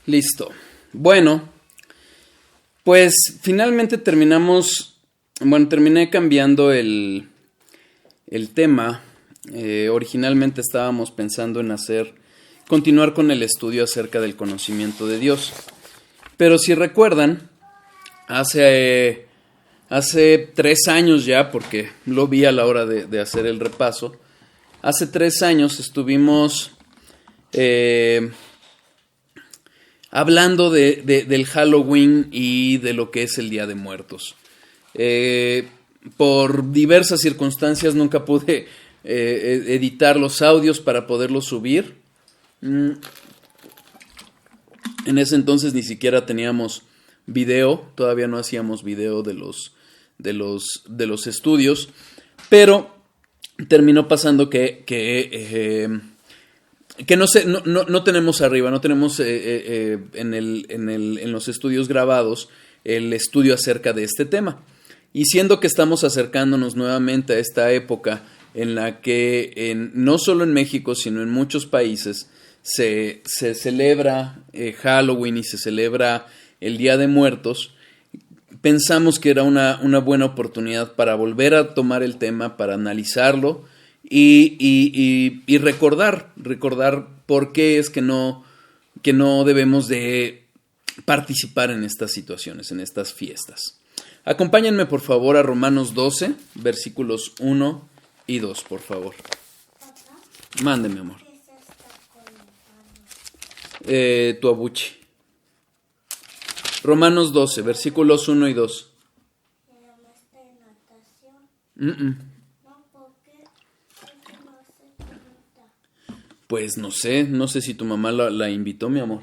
Listo. Bueno, pues finalmente terminé cambiando el tema. Originalmente estábamos pensando en continuar con el estudio acerca del conocimiento de Dios. Pero si recuerdan, hace 3 años ya, porque lo vi a la hora de hacer el repaso, hace 3 años estuvimos hablando del Halloween y de lo que es el Día de Muertos. Por diversas circunstancias nunca pude editar los audios para poderlos subir. En ese entonces ni siquiera teníamos video, todavía no hacíamos video de los estudios, pero terminó pasando que no tenemos arriba, no tenemos en los estudios grabados el estudio acerca de este tema. Y siendo que estamos acercándonos nuevamente a esta época en la que no solo en México, sino en muchos países se celebra Halloween y se celebra el Día de Muertos, pensamos que era una buena oportunidad para volver a tomar el tema, para analizarlo y recordar por qué es que no debemos de participar en estas situaciones, en estas fiestas. Acompáñenme por favor a Romanos 12, versículos 1 y 2, por favor. Mándeme, amor. Tu abuchi. Romanos 12, versículos 1 y 2. Pues no sé si tu mamá la invitó, mi amor,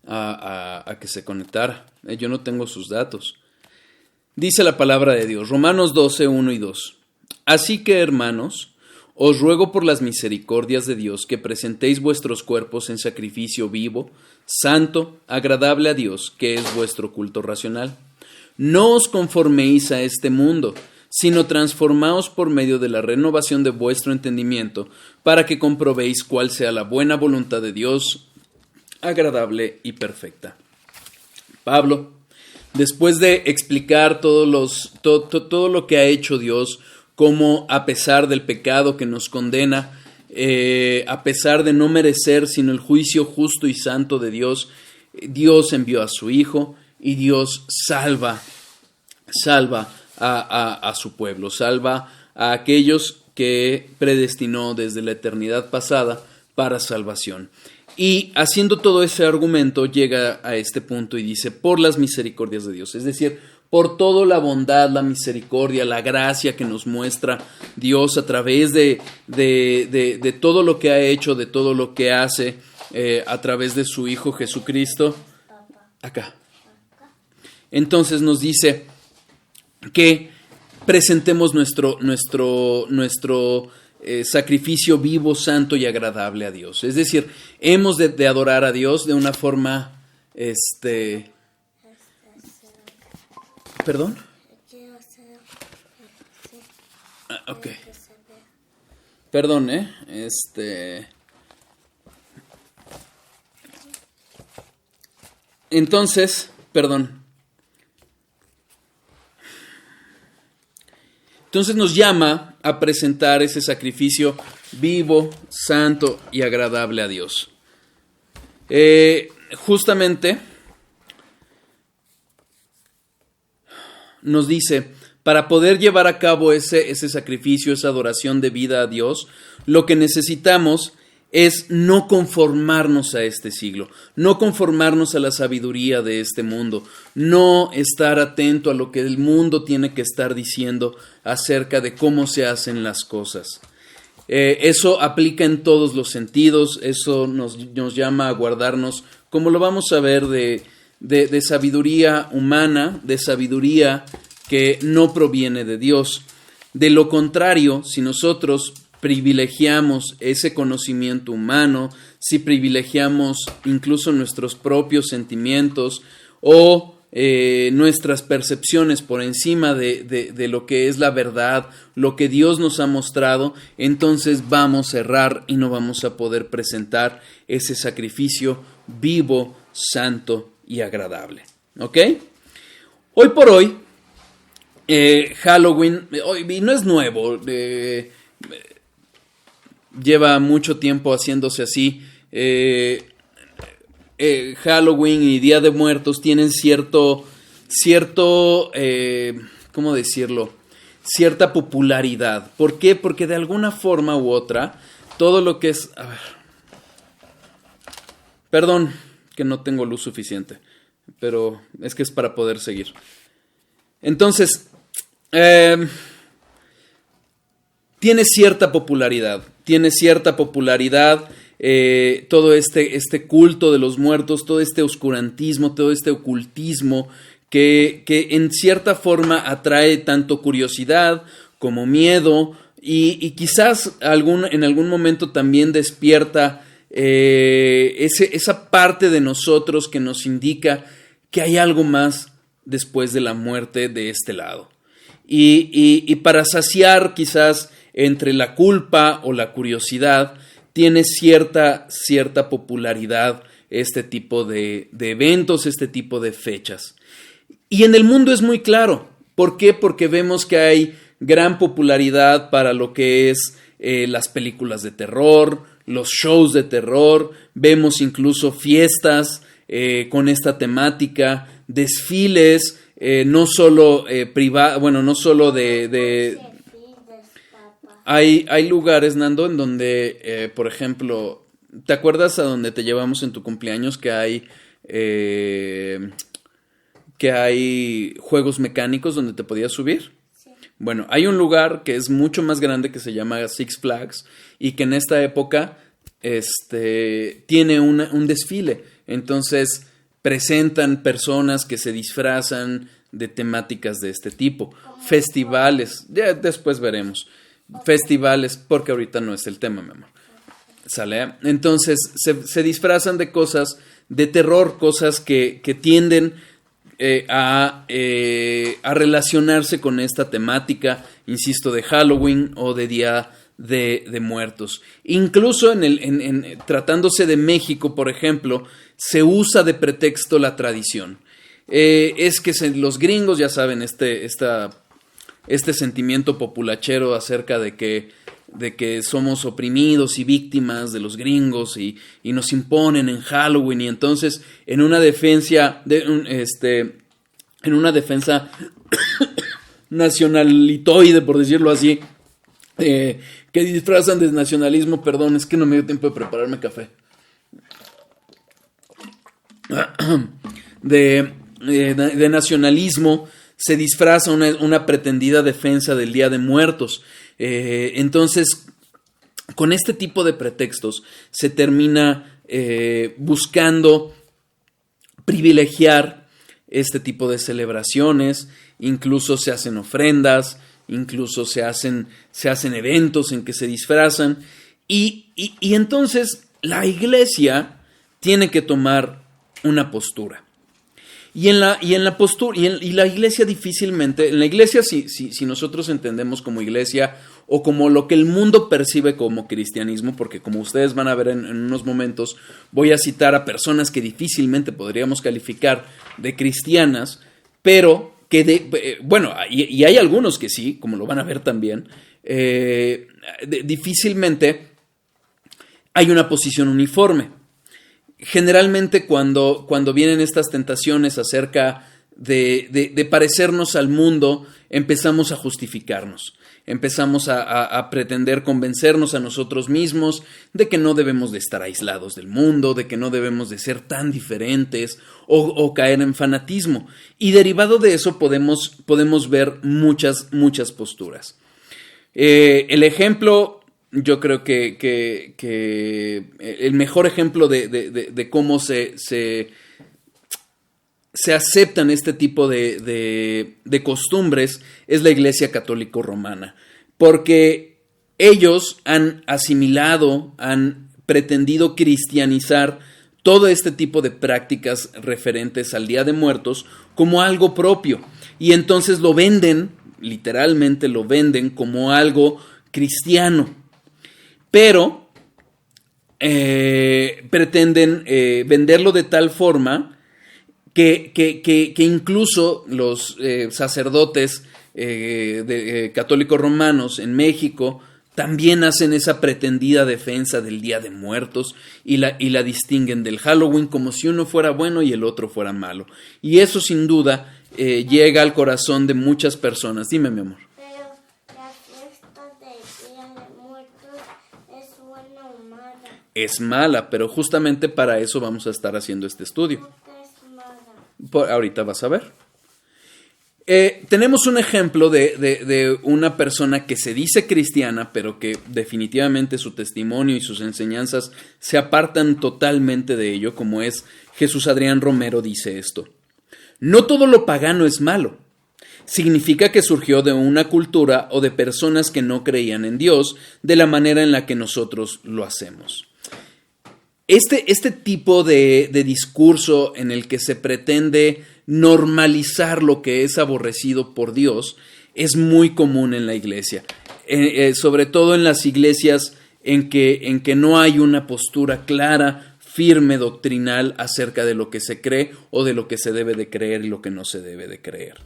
a que se conectara. Yo no tengo sus datos. Dice la palabra de Dios, Romanos 12, 1 y 2. Así que, hermanos, os ruego por las misericordias de Dios que presentéis vuestros cuerpos en sacrificio vivo, santo, agradable a Dios, que es vuestro culto racional. No os conforméis a este mundo, sino transformaos por medio de la renovación de vuestro entendimiento, para que comprobéis cuál sea la buena voluntad de Dios, agradable y perfecta. Pablo, después de explicar todo lo que ha hecho Dios, cómo a pesar del pecado que nos condena, a pesar de no merecer sino el juicio justo y santo de Dios, Dios envió a su Hijo y Dios salva a su pueblo, salva a aquellos que predestinó desde la eternidad pasada para salvación. Y haciendo todo ese argumento llega a este punto y dice, por las misericordias de Dios, es decir, por toda la bondad, la misericordia, la gracia que nos muestra Dios a través de todo lo que ha hecho, de todo lo que hace a través de su Hijo Jesucristo. Acá. Entonces nos dice que presentemos nuestro sacrificio vivo, santo y agradable a Dios. Es decir, hemos de adorar a Dios de una forma, ¿Perdón? Ok. Perdón, Entonces, Entonces nos llama a presentar ese sacrificio vivo, santo y agradable a Dios. Justamente nos dice, para poder llevar a cabo ese sacrificio, esa adoración de vida a Dios, lo que necesitamos es no conformarnos a este siglo, no conformarnos a la sabiduría de este mundo, no estar atento a lo que el mundo tiene que estar diciendo acerca de cómo se hacen las cosas. Eso aplica en todos los sentidos, eso nos llama a guardarnos, como lo vamos a ver, de sabiduría humana, de sabiduría que no proviene de Dios. De lo contrario, si nosotros privilegiamos ese conocimiento humano, si privilegiamos incluso nuestros propios sentimientos o nuestras percepciones por encima de lo que es la verdad, lo que Dios nos ha mostrado, entonces vamos a errar y no vamos a poder presentar ese sacrificio vivo, santo y agradable. ¿Ok? Hoy por hoy, Halloween, y no es nuevo, lleva mucho tiempo haciéndose así. Halloween y Día de Muertos tienen cierto, ¿cómo decirlo? Cierta popularidad. ¿Por qué? Porque de alguna forma u otra, todo lo que es... A ver, perdón que no tengo luz suficiente, pero es que es para poder seguir. Entonces, tiene cierta popularidad, todo este culto de los muertos, todo este oscurantismo, todo este ocultismo que en cierta forma atrae tanto curiosidad como miedo y quizás en algún momento también despierta esa parte de nosotros que nos indica que hay algo más después de la muerte de este lado. Y para saciar quizás entre la culpa o la curiosidad, tiene cierta popularidad este tipo de eventos, este tipo de fechas. Y en el mundo es muy claro. ¿Por qué? Porque vemos que hay gran popularidad para lo que es las películas de terror, los shows de terror, vemos incluso fiestas con esta temática, desfiles, no solo privados, bueno, no solo de hay lugares, Nando, en donde, por ejemplo, ¿te acuerdas a donde te llevamos en tu cumpleaños que hay juegos mecánicos donde te podías subir? Sí. Bueno, hay un lugar que es mucho más grande que se llama Six Flags y que en esta época tiene un desfile. Entonces presentan personas que se disfrazan de temáticas de este tipo. Festivales, ya después veremos. Festivales, porque ahorita no es el tema, mi amor. ¿Sale? Entonces se disfrazan de cosas de terror, cosas que tienden a relacionarse con esta temática, insisto, de Halloween o de Día de Muertos. Incluso tratándose de México, por ejemplo, se usa de pretexto la tradición. Es que los gringos, ya saben, este sentimiento populachero acerca de que somos oprimidos y víctimas de los gringos y nos imponen en Halloween, y entonces en una defensa nacionalitoide, por decirlo así, que disfrazan de nacionalismo. Perdón, es que no me dio tiempo de prepararme café. De nacionalismo se disfraza una pretendida defensa del Día de Muertos. Entonces, con este tipo de pretextos se termina buscando privilegiar este tipo de celebraciones. Incluso se hacen ofrendas, incluso se hacen eventos en que se disfrazan. Y entonces la iglesia tiene que tomar una postura. Y la iglesia difícilmente, en la iglesia si nosotros entendemos como iglesia o como lo que el mundo percibe como cristianismo, porque como ustedes van a ver en unos momentos, voy a citar a personas que difícilmente podríamos calificar de cristianas, pero que y hay algunos que sí, como lo van a ver también, difícilmente hay una posición uniforme. Generalmente cuando vienen estas tentaciones acerca de parecernos al mundo, empezamos a justificarnos, empezamos a pretender convencernos a nosotros mismos de que no debemos de estar aislados del mundo, de que no debemos de ser tan diferentes o caer en fanatismo. Y derivado de eso podemos ver muchas posturas. El ejemplo... Yo creo que el mejor ejemplo de cómo se aceptan este tipo de costumbres es la Iglesia Católica Romana, porque ellos han asimilado, han pretendido cristianizar todo este tipo de prácticas referentes al Día de Muertos como algo propio, y entonces lo venden, literalmente lo venden como algo cristiano. Pero pretenden venderlo de tal forma que incluso los sacerdotes católicos romanos en México también hacen esa pretendida defensa del Día de Muertos y la distinguen del Halloween como si uno fuera bueno y el otro fuera malo. Y eso sin duda llega al corazón de muchas personas. Dime, mi amor. Pero la fiesta del Día de Muertos es buena o mala. Es mala, pero justamente para eso vamos a estar haciendo este estudio. ¿Por qué es mala? Ahorita vas a ver. Tenemos un ejemplo de una persona que se dice cristiana, pero que definitivamente su testimonio y sus enseñanzas se apartan totalmente de ello, como es Jesús Adrián Romero. Dice esto: no todo lo pagano es malo. Significa que surgió de una cultura o de personas que no creían en Dios de la manera en la que nosotros lo hacemos. Este tipo de discurso en el que se pretende normalizar lo que es aborrecido por Dios es muy común en la iglesia, sobre todo en las iglesias en que no hay una postura clara, firme, doctrinal acerca de lo que se cree o de lo que se debe de creer y lo que no se debe de creer.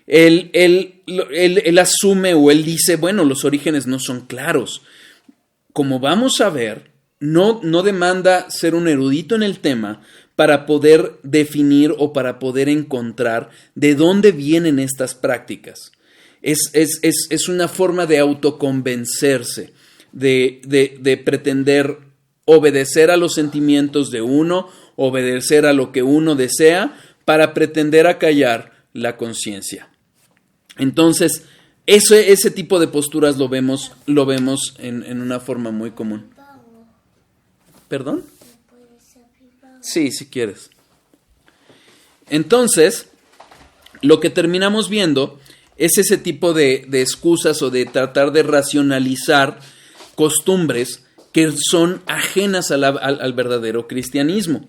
Él asume o él dice, bueno, los orígenes no son claros. Como vamos a ver, no demanda ser un erudito en el tema para poder definir o para poder encontrar de dónde vienen estas prácticas. Es una forma de autoconvencerse, de pretender obedecer a los sentimientos de uno, obedecer a lo que uno desea, para pretender acallar la conciencia. Entonces, ese tipo de posturas lo vemos en una forma muy común. ¿Perdón? Sí, si quieres. Entonces, lo que terminamos viendo es ese tipo de excusas o de tratar de racionalizar costumbres que son ajenas al verdadero cristianismo.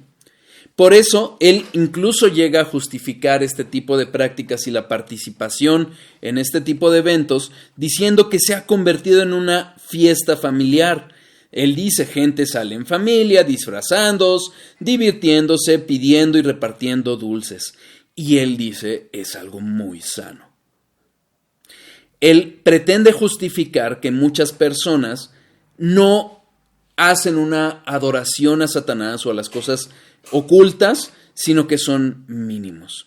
Por eso, él incluso llega a justificar este tipo de prácticas y la participación en este tipo de eventos, diciendo que se ha convertido en una fiesta familiar. Él dice, gente sale en familia, disfrazándose, divirtiéndose, pidiendo y repartiendo dulces. Y él dice, es algo muy sano. Él pretende justificar que muchas personas no hacen una adoración a Satanás o a las cosas ocultas, sino que son mínimos.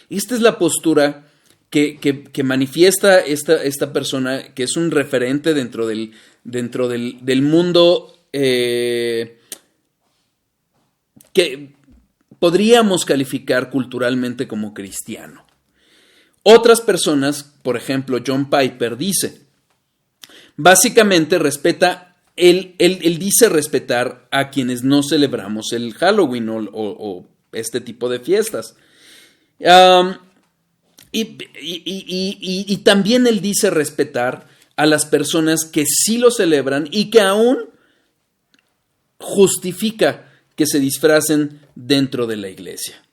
Esta es la postura que manifiesta esta persona, que es un referente dentro del mundo que podríamos calificar culturalmente como cristiano. Otras personas, por ejemplo, John Piper dice, básicamente él dice respetar a quienes no celebramos el Halloween o este tipo de fiestas. Y también él dice respetar a las personas que sí lo celebran y que aún justifica que se disfracen dentro de la iglesia.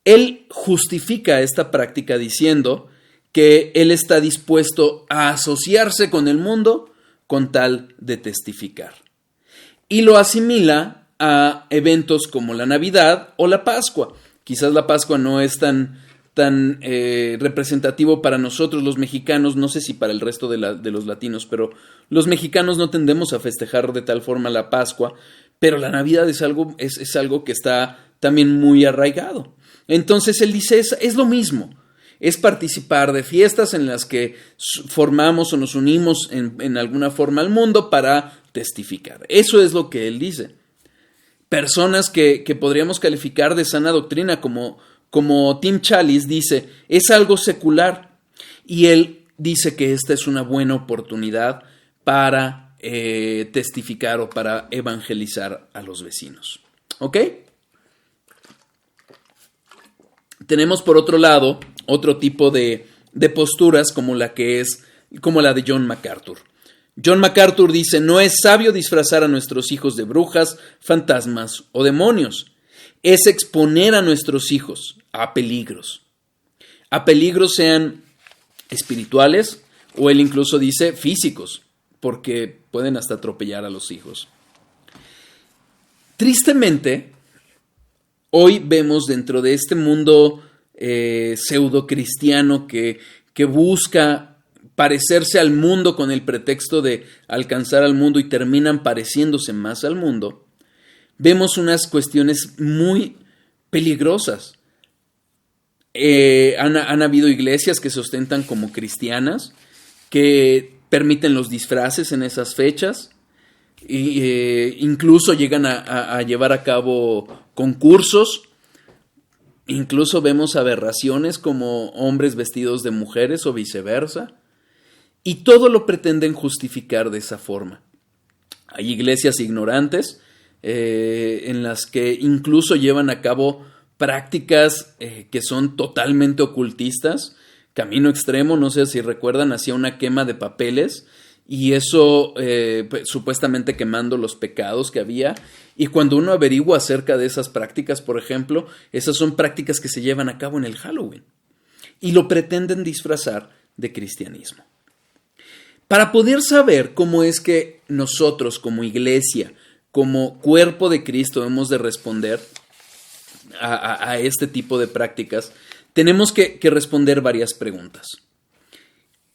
Él justifica esta práctica diciendo que él está dispuesto a asociarse con el mundo con tal de testificar. Y lo asimila a eventos como la Navidad o la Pascua. Quizás la Pascua no es tan representativo para nosotros los mexicanos, no sé si para el resto de los latinos, pero los mexicanos no tendemos a festejar de tal forma la Pascua, pero la Navidad es algo que está también muy arraigado. Entonces él dice, es lo mismo, es participar de fiestas en las que formamos o nos unimos en alguna forma al mundo para testificar. Eso es lo que él dice. Personas que podríamos calificar de sana doctrina como Tim Challies dice, es algo secular, y él dice que esta es una buena oportunidad para testificar o para evangelizar a los vecinos. ¿Ok? Tenemos por otro lado otro tipo de posturas como la de John MacArthur. John MacArthur dice, no es sabio disfrazar a nuestros hijos de brujas, fantasmas o demonios. Es exponer a nuestros hijos a peligros sean espirituales o él incluso dice físicos, porque pueden hasta atropellar a los hijos. Tristemente, hoy vemos dentro de este mundo pseudo cristiano que busca parecerse al mundo con el pretexto de alcanzar al mundo y terminan pareciéndose más al mundo, vemos unas cuestiones muy peligrosas. Han habido iglesias que se ostentan como cristianas, que permiten los disfraces en esas fechas, e incluso llegan a llevar a cabo concursos. Incluso vemos aberraciones como hombres vestidos de mujeres o viceversa, y todo lo pretenden justificar de esa forma. Hay iglesias ignorantes en las que incluso llevan a cabo prácticas que son totalmente ocultistas. Camino Extremo, no sé si recuerdan, hacía una quema de papeles y eso supuestamente quemando los pecados que había. Y cuando uno averigua acerca de esas prácticas, por ejemplo, esas son prácticas que se llevan a cabo en el Halloween y lo pretenden disfrazar de cristianismo. Para poder saber cómo es que nosotros como iglesia, como cuerpo de Cristo, hemos de responder a este tipo de prácticas, tenemos que responder varias preguntas.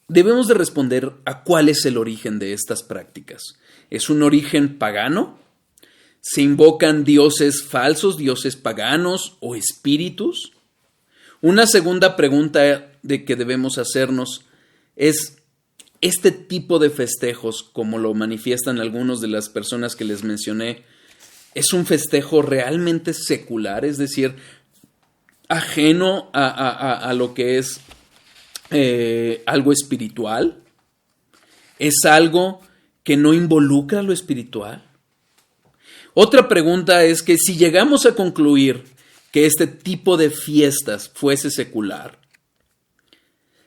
Debemos de responder a cuál es el origen de estas prácticas. ¿Es un origen pagano? ¿Se invocan dioses falsos, dioses paganos o espíritus? Una segunda pregunta que debemos hacernos es: ¿este tipo de festejos, como lo manifiestan algunos de las personas que les mencioné, es un festejo realmente secular, es decir, ajeno a lo que es algo espiritual? ¿Es algo que no involucra lo espiritual? Otra pregunta es que si llegamos a concluir que este tipo de fiestas fuese secular,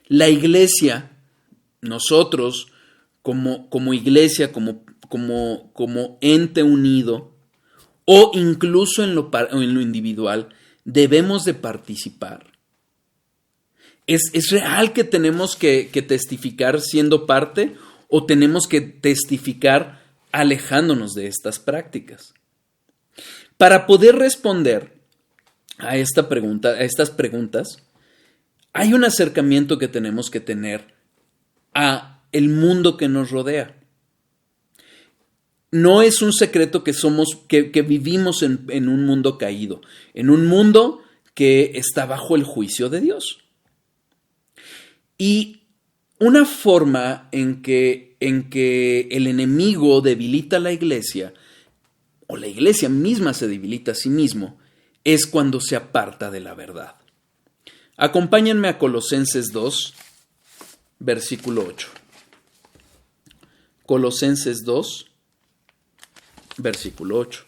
la iglesia, nosotros como iglesia, como ente unido, o incluso en lo individual, debemos de participar. ¿Es real que tenemos que testificar siendo parte o tenemos que testificar alejándonos de estas prácticas? Para poder responder a estas preguntas, hay un acercamiento que tenemos que tener a el mundo que nos rodea. No es un secreto que vivimos en un mundo caído, en un mundo que está bajo el juicio de Dios. Y una forma en que el enemigo debilita a la iglesia, o la iglesia misma se debilita a sí mismo, es cuando se aparta de la verdad. Acompáñenme a Colosenses 2, versículo 8. Colosenses 2, versículo 8.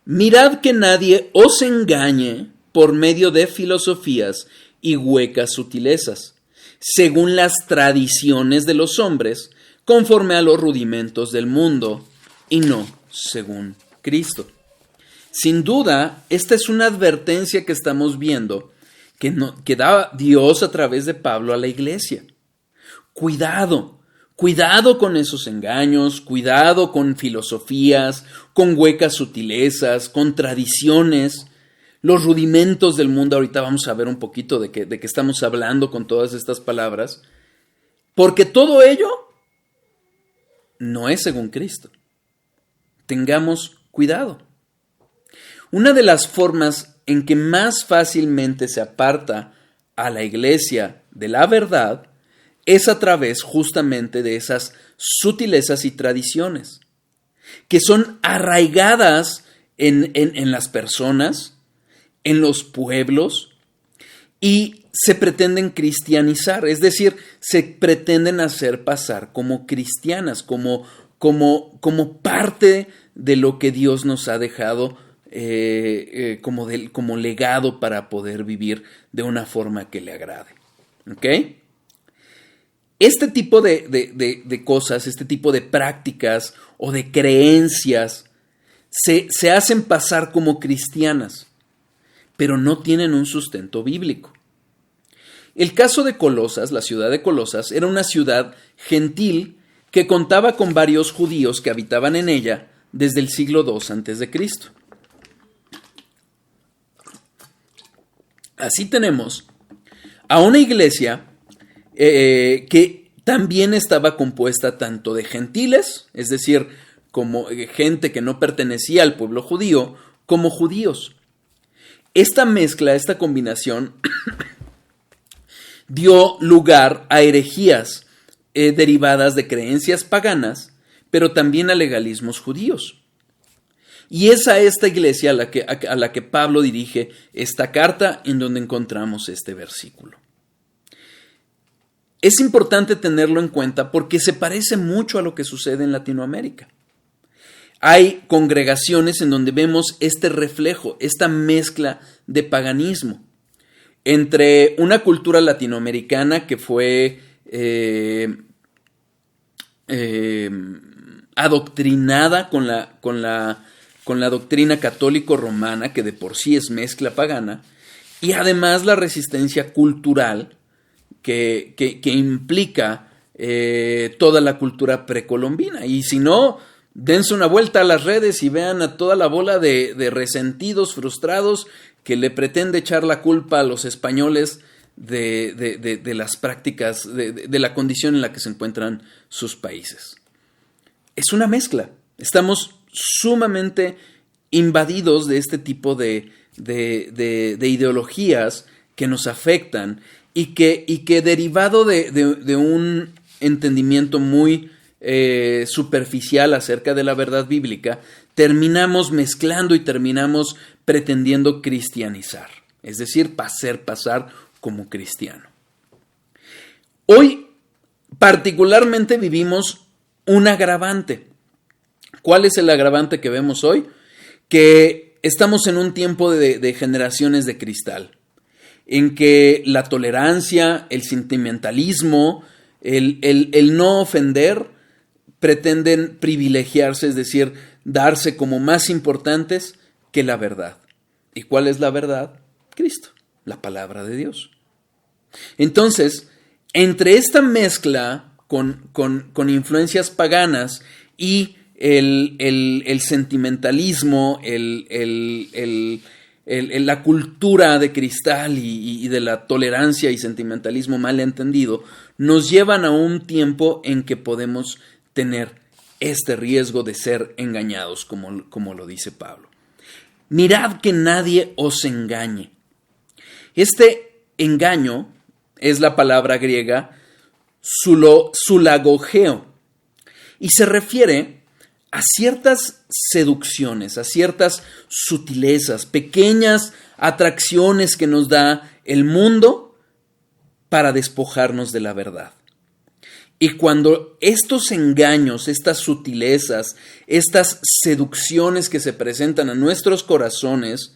Mirad que nadie os engañe por medio de filosofías y huecas sutilezas, según las tradiciones de los hombres, conforme a los rudimentos del mundo, y no según Cristo. Sin duda, esta es una advertencia que estamos viendo que da Dios a través de Pablo a la iglesia. Cuidado con esos engaños, cuidado con filosofías, con huecas sutilezas, con tradiciones, los rudimentos del mundo. Ahorita vamos a ver un poquito de qué estamos hablando con todas estas palabras, porque todo ello no es según Cristo. Tengamos cuidado. Una de las formas en que más fácilmente se aparta a la iglesia de la verdad es a través justamente de esas sutilezas y tradiciones que son arraigadas en las personas, en los pueblos, y se pretenden cristianizar, es decir, se pretenden hacer pasar como cristianas, como parte de lo que Dios nos ha dejado como legado para poder vivir de una forma que le agrade. ¿Ok? Este tipo de cosas, este tipo de prácticas o de creencias se hacen pasar como cristianas, pero no tienen un sustento bíblico. El caso de Colosas, la ciudad de Colosas, era una ciudad gentil que contaba con varios judíos que habitaban en ella desde el siglo II a.C. Así tenemos a una iglesia que también estaba compuesta tanto de gentiles, es decir, como gente que no pertenecía al pueblo judío, como judíos. Esta mezcla, esta combinación dio lugar a herejías derivadas de creencias paganas, pero también a legalismos judíos. Y es a esta iglesia a la que Pablo dirige esta carta en donde encontramos este versículo. Es importante tenerlo en cuenta porque se parece mucho a lo que sucede en Latinoamérica. Hay congregaciones en donde vemos este reflejo, esta mezcla de paganismo entre una cultura latinoamericana que fue adoctrinada con la doctrina católico-romana, que de por sí es mezcla pagana, y además la resistencia cultural que implica toda la cultura precolombina. Y si no, dense una vuelta a las redes y vean a toda la bola de resentidos, frustrados, que le pretende echar la culpa a los españoles de las prácticas, de la condición en la que se encuentran sus países. Es una mezcla. Estamos sumamente invadidos de este tipo de ideologías que nos afectan y que derivado de un entendimiento muy superficial acerca de la verdad bíblica, terminamos mezclando y terminamos pretendiendo cristianizar, es decir, hacer pasar como cristiano. Hoy particularmente vivimos un agravante. ¿Cuál es el agravante que vemos hoy? Que estamos en un tiempo de generaciones de cristal, en que la tolerancia, el sentimentalismo, el no ofender pretenden privilegiarse, es decir, darse como más importantes que la verdad. ¿Y cuál es la verdad? Cristo, la palabra de Dios. Entonces, entre esta mezcla con influencias paganas y el sentimentalismo, la cultura de cristal y de la tolerancia y sentimentalismo mal entendido, nos llevan a un tiempo en que podemos tener este riesgo de ser engañados, como lo dice Pablo. Mirad que nadie os engañe. Este engaño es la palabra griega sulagogeo y se refiere a ciertas seducciones, a ciertas sutilezas, pequeñas atracciones que nos da el mundo para despojarnos de la verdad. Y cuando estos engaños, estas sutilezas, estas seducciones que se presentan a nuestros corazones,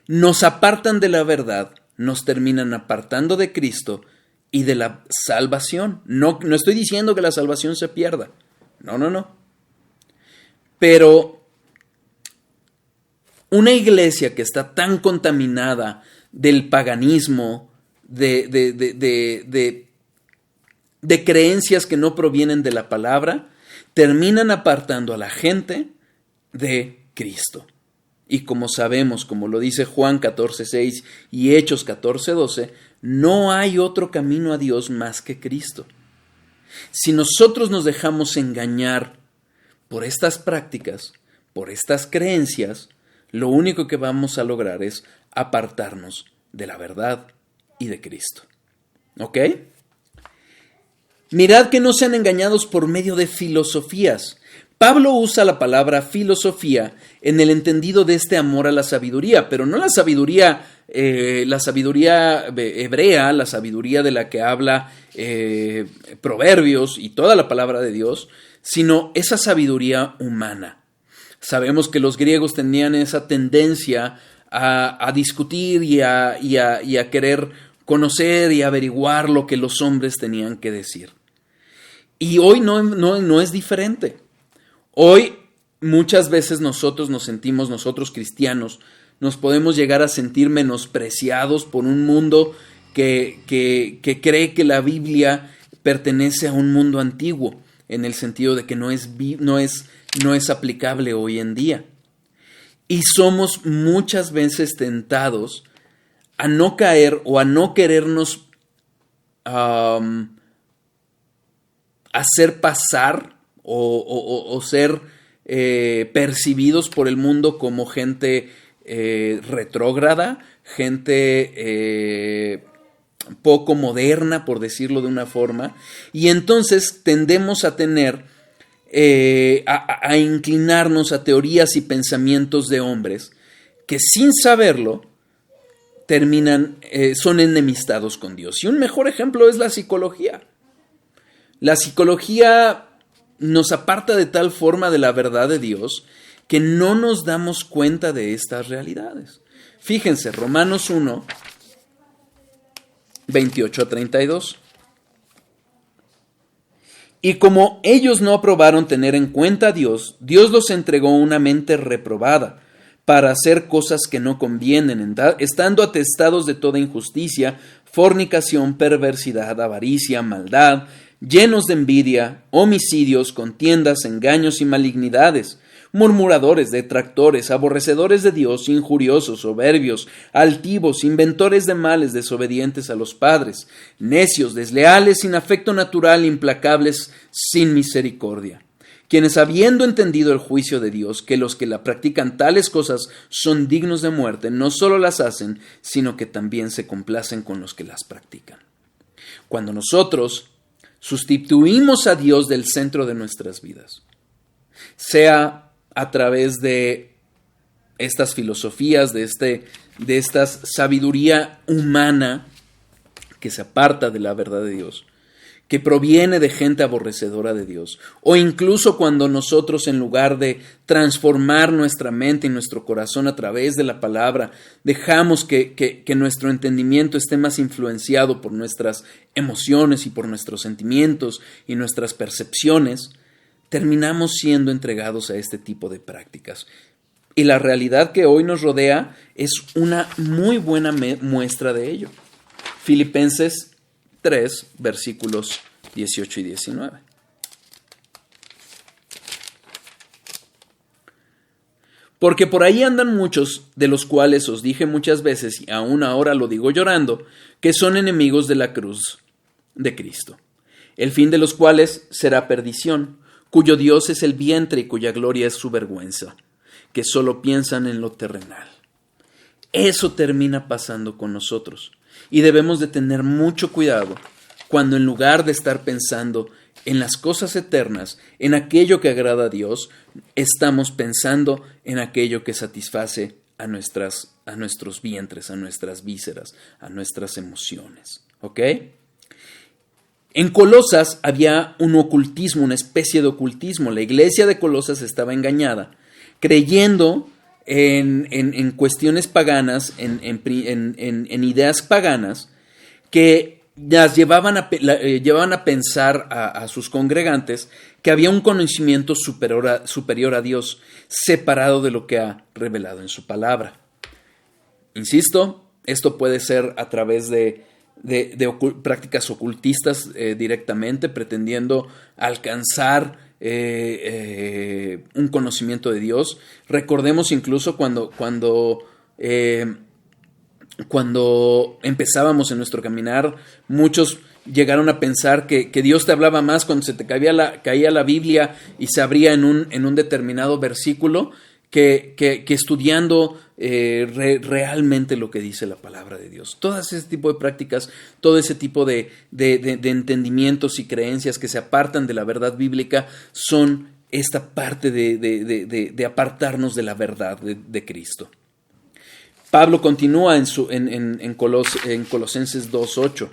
nos apartan de la verdad, nos terminan apartando de Cristo y de la salvación. No estoy diciendo que la salvación se pierda. No. Pero una iglesia que está tan contaminada del paganismo, de creencias que no provienen de la palabra, terminan apartando a la gente de Cristo. Y como sabemos, como lo dice Juan 14:6 y Hechos 14:12, no hay otro camino a Dios más que Cristo. Si nosotros nos dejamos engañar por estas prácticas, por estas creencias, lo único que vamos a lograr es apartarnos de la verdad y de Cristo. ¿Ok? Mirad que no sean engañados por medio de filosofías. Pablo usa la palabra filosofía en el entendido de este amor a la sabiduría, pero no la sabiduría hebrea, la sabiduría de la que habla Proverbios y toda la palabra de Dios, sino esa sabiduría humana. Sabemos que los griegos tenían esa tendencia a discutir y a querer conocer y averiguar lo que los hombres tenían que decir. Y hoy no es diferente. Hoy muchas veces nosotros cristianos, nos podemos llegar a sentir menospreciados por un mundo que cree que la Biblia pertenece a un mundo antiguo, en el sentido de que no es aplicable hoy en día. Y somos muchas veces tentados a no caer o a no querernos hacer pasar o ser percibidos por el mundo como gente retrógrada, gente poco moderna, por decirlo de una forma, y entonces tendemos a tener, a inclinarnos a teorías y pensamientos de hombres que sin saberlo son enemistados con Dios. Y un mejor ejemplo es la psicología. La psicología nos aparta de tal forma de la verdad de Dios que no nos damos cuenta de estas realidades. Fíjense, Romanos 1, 28 a 32. Y como ellos no aprobaron tener en cuenta a Dios, Dios los entregó una mente reprobada para hacer cosas que no convienen, estando atestados de toda injusticia, fornicación, perversidad, avaricia, maldad, llenos de envidia, homicidios, contiendas, engaños y malignidades, murmuradores, detractores, aborrecedores de Dios, injuriosos, soberbios, altivos, inventores de males, desobedientes a los padres, necios, desleales, sin afecto natural, implacables, sin misericordia, quienes habiendo entendido el juicio de Dios, que los que la practican tales cosas son dignos de muerte, no solo las hacen, sino que también se complacen con los que las practican. Cuando nosotros sustituimos a Dios del centro de nuestras vidas, sea a través de estas filosofías, de esta sabiduría humana que se aparta de la verdad de Dios, que proviene de gente aborrecedora de Dios, o incluso cuando nosotros, en lugar de transformar nuestra mente y nuestro corazón a través de la palabra, dejamos que nuestro entendimiento esté más influenciado por nuestras emociones y por nuestros sentimientos y nuestras percepciones, terminamos siendo entregados a este tipo de prácticas. Y la realidad que hoy nos rodea es una muy buena muestra de ello. Filipenses 3, versículos 18 y 19. Porque por ahí andan muchos, de los cuales os dije muchas veces, y aún ahora lo digo llorando, que son enemigos de la cruz de Cristo, el fin de los cuales será perdición, cuyo Dios es el vientre y cuya gloria es su vergüenza, que solo piensan en lo terrenal. Eso termina pasando con nosotros, y debemos de tener mucho cuidado cuando, en lugar de estar pensando en las cosas eternas, en aquello que agrada a Dios, estamos pensando en aquello que satisface a nuestros vientres, a nuestras vísceras, a nuestras emociones. ¿Ok? En Colosas había un ocultismo, una especie de ocultismo. La iglesia de Colosas estaba engañada, creyendo en cuestiones paganas, en ideas paganas, que las llevaban a pensar a sus congregantes que había un conocimiento superior a Dios, separado de lo que ha revelado en su palabra. Insisto, esto puede ser a través de prácticas ocultistas directamente, pretendiendo alcanzar un conocimiento de Dios. Recordemos incluso cuando empezábamos en nuestro caminar, muchos llegaron a pensar que Dios te hablaba más cuando se te caía la Biblia y se abría en un determinado versículo que estudiando realmente lo que dice la palabra de Dios. Todo ese tipo de prácticas, todo ese tipo de entendimientos y creencias que se apartan de la verdad bíblica son esta parte de apartarnos de la verdad de Cristo. Pablo continúa en Colosenses 2:8.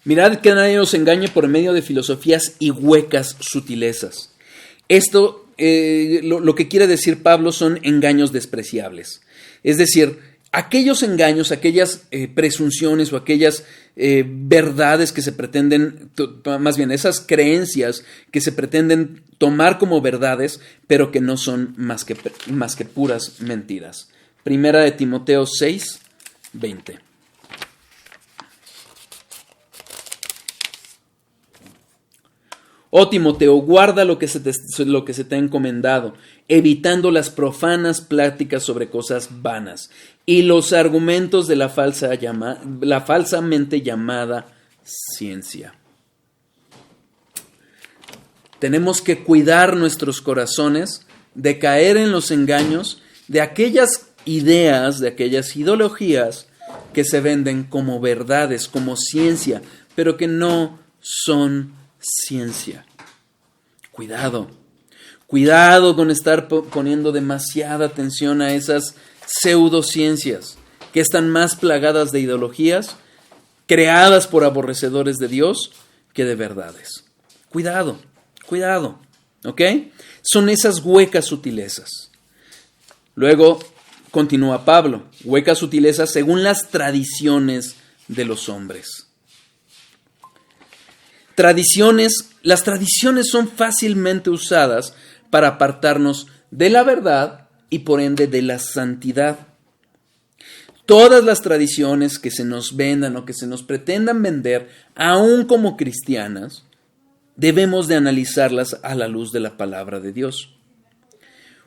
Mirad que nadie os engañe por medio de filosofías y huecas sutilezas. Esto, lo que quiere decir Pablo, son engaños despreciables. Es decir, aquellos engaños, aquellas presunciones o aquellas verdades que se pretenden, más bien esas creencias que se pretenden tomar como verdades, pero que no son más que puras mentiras. Primera de Timoteo 6, 20. Oh Timoteo, guarda lo que se te ha encomendado, evitando las profanas pláticas sobre cosas vanas y los argumentos de la falsamente llamada ciencia. Tenemos que cuidar nuestros corazones de caer en los engaños de aquellas ideas, de aquellas ideologías que se venden como verdades, como ciencia, pero que no son ciencia. Cuidado con estar poniendo demasiada atención a esas pseudociencias que están más plagadas de ideologías creadas por aborrecedores de Dios que de verdades. Cuidado, ¿ok? Son esas huecas sutilezas. Luego continúa Pablo, huecas sutilezas según las tradiciones de los hombres. Las tradiciones son fácilmente usadas para apartarnos de la verdad y por ende de la santidad. Todas las tradiciones que se nos vendan o que se nos pretendan vender, aún como cristianas, debemos de analizarlas a la luz de la palabra de Dios.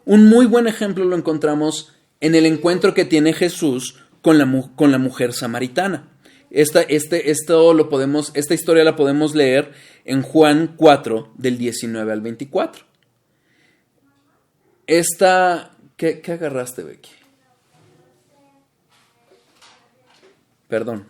Un muy buen ejemplo lo encontramos en el encuentro que tiene Jesús con la mujer samaritana. Esta historia la podemos leer en Juan 4, del 19 al 24. ¿Qué agarraste, Becky? Perdón.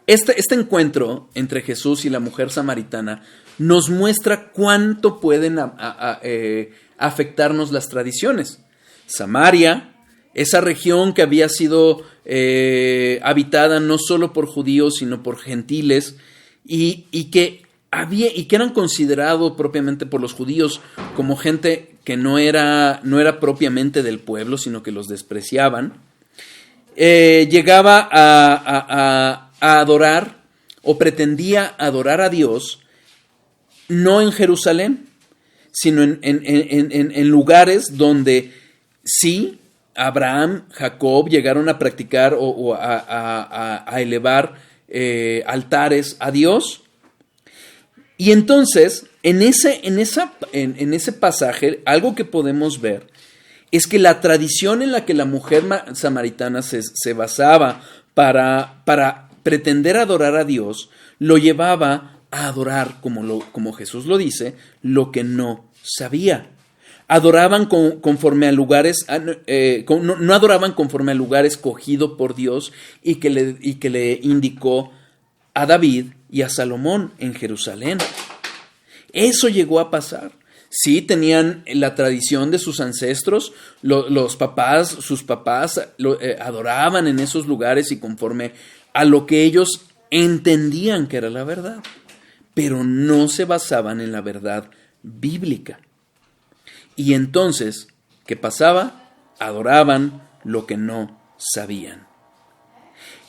Este encuentro entre Jesús y la mujer samaritana nos muestra cuánto pueden afectarnos las tradiciones. Samaria, esa región que había sido habitada no solo por judíos, sino por gentiles, y que eran considerados propiamente por los judíos como gente que no era propiamente del pueblo, sino que los despreciaban. Llegaba a adorar o pretendía adorar a Dios no en Jerusalén, sino en lugares donde sí Abraham, Jacob llegaron a practicar o a elevar altares a Dios. Y entonces, en ese pasaje, algo que podemos ver es que la tradición en la que la mujer samaritana se basaba para pretender adorar a Dios, lo llevaba a adorar, como Jesús lo dice, lo que no sabía. Adoraban conforme a lugares, no adoraban conforme al lugar escogido por Dios y que le indicó a David y a Salomón en Jerusalén. Eso llegó a pasar. Sí, tenían la tradición de sus ancestros, sus papás adoraban en esos lugares y conforme a lo que ellos entendían que era la verdad, pero no se basaban en la verdad bíblica. Y entonces, ¿qué pasaba? Adoraban lo que no sabían.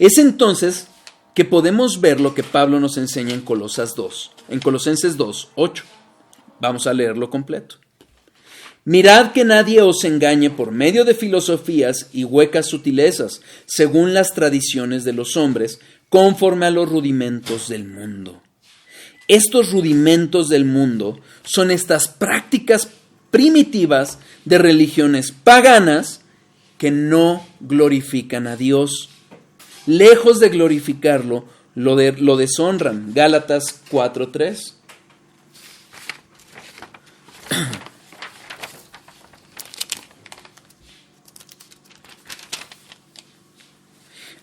Es entonces que podemos ver lo que Pablo nos enseña en Colosenses 2, 8. Vamos a leerlo completo. Mirad que nadie os engañe por medio de filosofías y huecas sutilezas, según las tradiciones de los hombres, conforme a los rudimentos del mundo. Estos rudimentos del mundo son estas prácticas primitivas de religiones paganas que no glorifican a Dios. Lejos de glorificarlo, lo deshonran. Gálatas 4:3.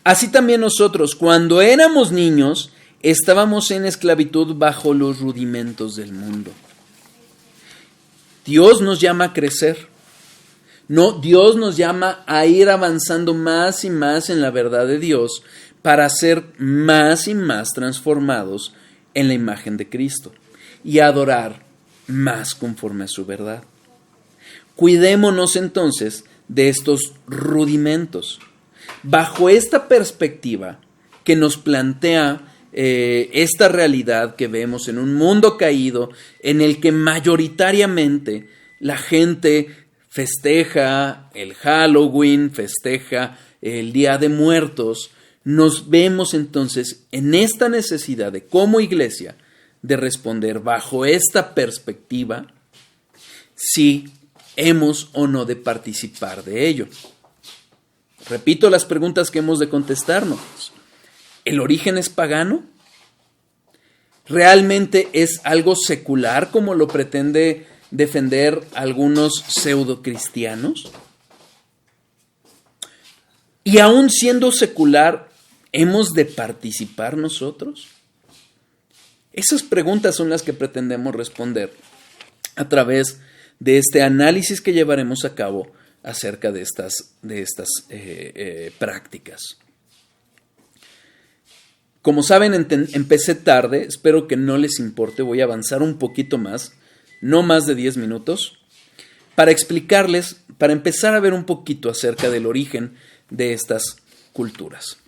Así también nosotros, cuando éramos niños, estábamos en esclavitud bajo los rudimentos del mundo. Dios nos llama a crecer. No, Dios nos llama a ir avanzando más y más en la verdad de Dios para ser más y más transformados en la imagen de Cristo y adorar más conforme a su verdad. Cuidémonos entonces de estos rudimentos. Bajo esta perspectiva que nos plantea esta realidad que vemos en un mundo caído en el que mayoritariamente la gente festeja el Halloween, festeja el Día de Muertos, nos vemos entonces en esta necesidad de como iglesia de responder bajo esta perspectiva si hemos o no de participar de ello. Repito las preguntas que hemos de contestarnos. ¿El origen es pagano? ¿Realmente es algo secular como lo pretende defender algunos pseudocristianos? Y aún siendo secular, ¿hemos de participar nosotros? Esas preguntas son las que pretendemos responder a través de este análisis que llevaremos a cabo acerca de estas prácticas. Como saben, empecé tarde, espero que no les importe, voy a avanzar un poquito más, no más de 10 minutos, para explicarles, para empezar a ver un poquito acerca del origen de estas culturas.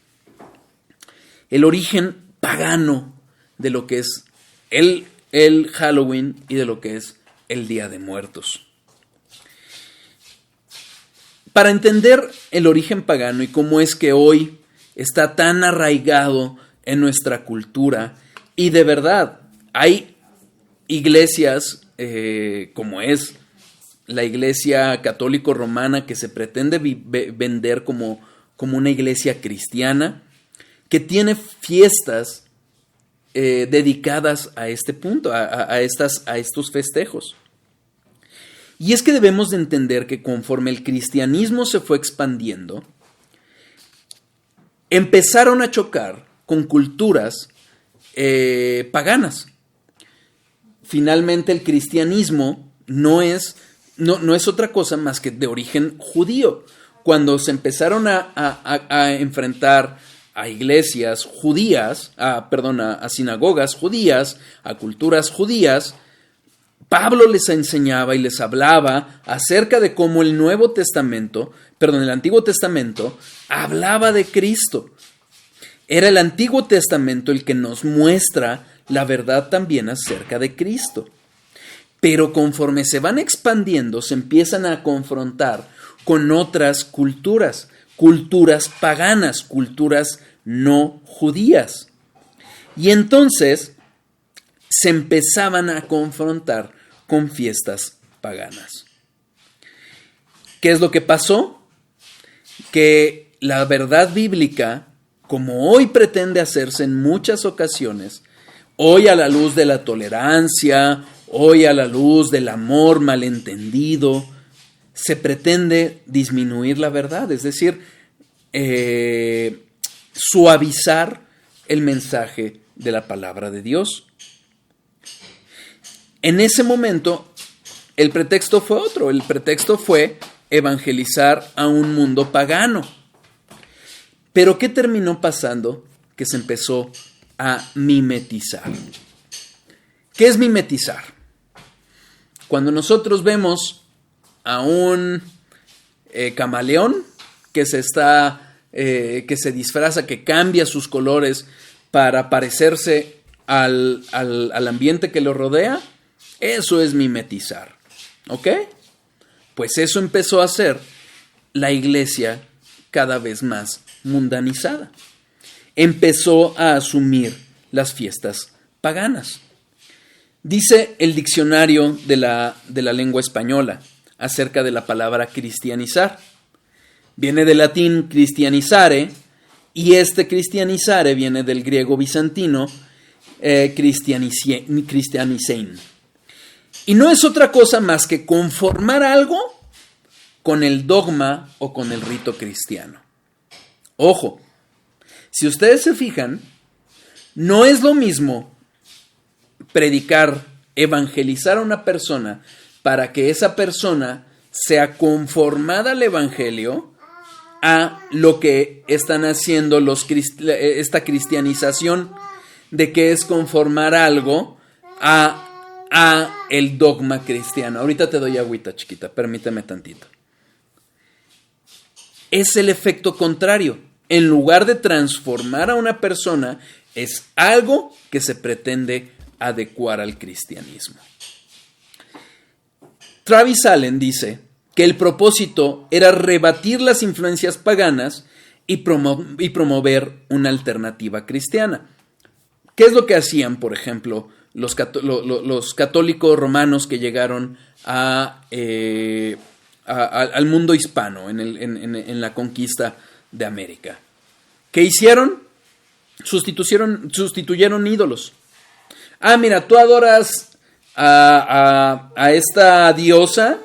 El origen pagano de lo que es el Halloween y de lo que es el Día de Muertos. Para entender el origen pagano y cómo es que hoy está tan arraigado en nuestra cultura, y de verdad hay iglesias como es la iglesia católico romana que se pretende vender como una iglesia cristiana, que tiene fiestas dedicadas a este punto, a estos festejos. Y es que debemos de entender que conforme el cristianismo se fue expandiendo, empezaron a chocar con culturas paganas. Finalmente el cristianismo no es otra cosa más que de origen judío. Cuando se empezaron a enfrentar a iglesias judías, a sinagogas judías, a culturas judías, Pablo les enseñaba y les hablaba acerca de cómo el Antiguo Testamento hablaba de Cristo. Era el Antiguo Testamento el que nos muestra la verdad también acerca de Cristo. Pero conforme se van expandiendo, se empiezan a confrontar con otras culturas paganas, culturas no judías. Y entonces se empezaban a confrontar con fiestas paganas. ¿Qué es lo que pasó? Que la verdad bíblica, como hoy pretende hacerse en muchas ocasiones, hoy a la luz de la tolerancia, hoy a la luz del amor malentendido, se pretende disminuir la verdad, es decir, suavizar el mensaje de la palabra de Dios. En ese momento, el pretexto fue otro, el pretexto fue evangelizar a un mundo pagano. Pero ¿qué terminó pasando? Que se empezó a mimetizar. ¿Qué es mimetizar? Cuando nosotros vemos a un camaleón que se disfraza, que cambia sus colores para parecerse al ambiente que lo rodea, eso es mimetizar. ¿Ok? Pues eso empezó a hacer la iglesia cada vez más mundanizada. Empezó a asumir las fiestas paganas. Dice el diccionario de la lengua española acerca de la palabra cristianizar. Viene del latín cristianizare, y este cristianizare viene del griego bizantino christianisein. Y no es otra cosa más que conformar algo con el dogma o con el rito cristiano. Ojo, si ustedes se fijan, no es lo mismo predicar, evangelizar a una persona para que esa persona sea conformada al evangelio, a lo que están haciendo esta cristianización de que es conformar algo a a el dogma cristiano. Ahorita te doy agüita, chiquita, permíteme tantito. Es el efecto contrario. En lugar de transformar a una persona, es algo que se pretende adecuar al cristianismo. Travis Allen dice que el propósito era rebatir las influencias paganas y promover una alternativa cristiana. ¿Qué es lo que hacían, por ejemplo, los católicos romanos que llegaron al mundo hispano en la conquista de América? ¿Qué hicieron? Sustituyeron ídolos. Ah, mira, tú adoras a esta diosa,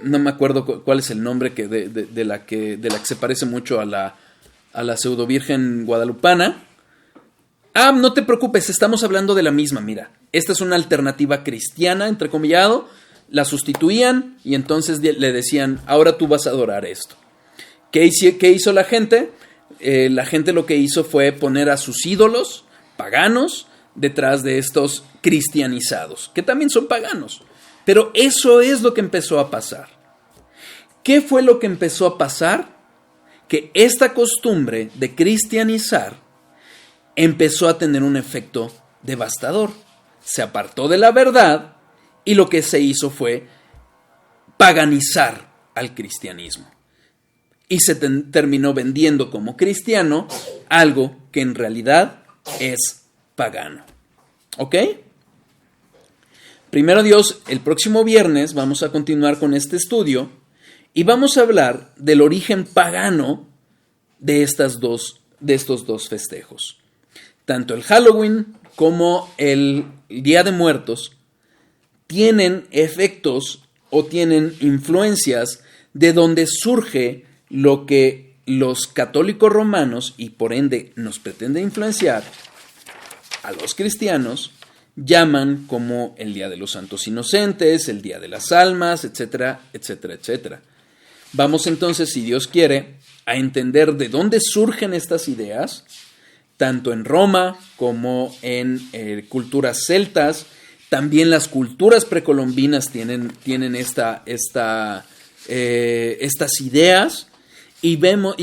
no me acuerdo cuál es el nombre de la que se parece mucho a la pseudo virgen guadalupana. Ah, no te preocupes, estamos hablando de la misma, mira. Esta es una alternativa cristiana, entrecomillado. La sustituían y entonces le decían, ahora tú vas a adorar esto. ¿Qué hizo la gente? La gente lo que hizo fue poner a sus ídolos paganos detrás de estos cristianizados, que también son paganos. Pero eso es lo que empezó a pasar. ¿Qué fue lo que empezó a pasar? Que esta costumbre de cristianizar empezó a tener un efecto devastador. Se apartó de la verdad y lo que se hizo fue paganizar al cristianismo. Y se terminó vendiendo como cristiano algo que en realidad es pagano. ¿Ok? Primero Dios, el próximo viernes vamos a continuar con este estudio y vamos a hablar del origen pagano de estos dos festejos. Tanto el Halloween como el Día de Muertos tienen efectos o tienen influencias de donde surge lo que los católicos romanos, y por ende nos pretende influenciar a los cristianos, llaman como el Día de los Santos Inocentes, el Día de las Almas, etcétera, etcétera, etcétera. Vamos entonces, si Dios quiere, a entender de dónde surgen estas ideas, tanto en Roma como en culturas celtas. También las culturas precolombinas tienen estas ideas, y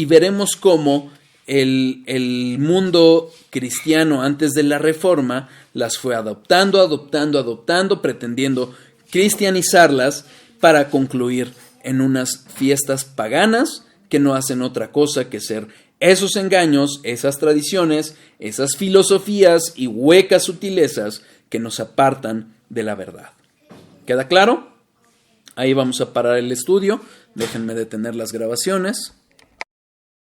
veremos cómo el mundo cristiano antes de la Reforma las fue adoptando, pretendiendo cristianizarlas para concluir en unas fiestas paganas que no hacen otra cosa que ser esos engaños, esas tradiciones, esas filosofías y huecas sutilezas que nos apartan de la verdad. ¿Queda claro? Ahí vamos a parar el estudio. Déjenme detener las grabaciones.